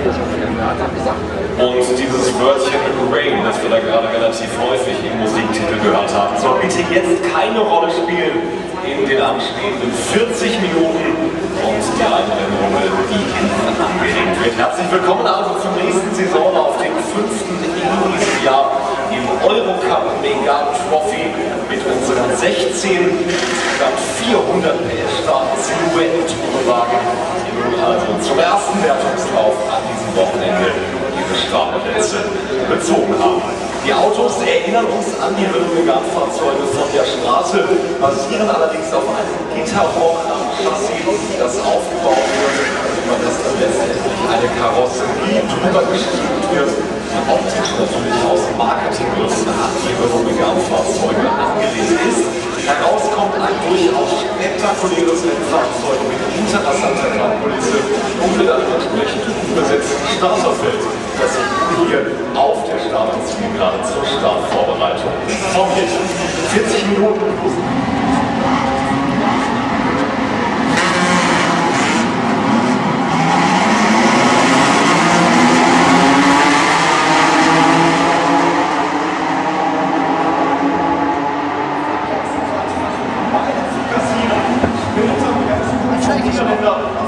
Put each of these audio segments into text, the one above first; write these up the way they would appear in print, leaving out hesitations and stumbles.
Und dieses Wörtchen Rain, das wir da gerade relativ häufig im Musiktitel gehört haben, soll bitte jetzt keine Rolle spielen in den anstehenden 40 Minuten und die Einblendung, die hinten angeregt wird. Herzlich willkommen also zum nächsten Saisonlauf, dem 5. in diesem Jahr im Eurocup Megane Trophy mit unseren 16 insgesamt 400 PS starken Silhouetten-Tourenwagen, die nun also zum ersten Wertungslauf an diesem Wochenende ihre Startplätze bezogen haben. Die Autos erinnern uns an die Renault Megane-Fahrzeuge von der Straße, basieren allerdings auf einem Gitterrohr am Chassis, das aufgebaut wird, über das dann letztendlich eine Karosserie drüber gestülpt wird. Optisch natürlich aus Marketinggründen an die Renault Megane-Fahrzeuge angelegt ist. Heraus kommt ein durchaus spektakuläres Rennfahrzeug mit interessanter Farbkulisse und mit einem entsprechend besetzten Starterfeld, das sich hier auf der Startzielgerade zur Startvorbereitung formiert. 40 Minuten.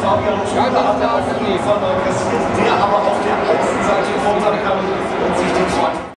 Fabian Schuler hat der aber auf der Außenseite kontern kann und sich den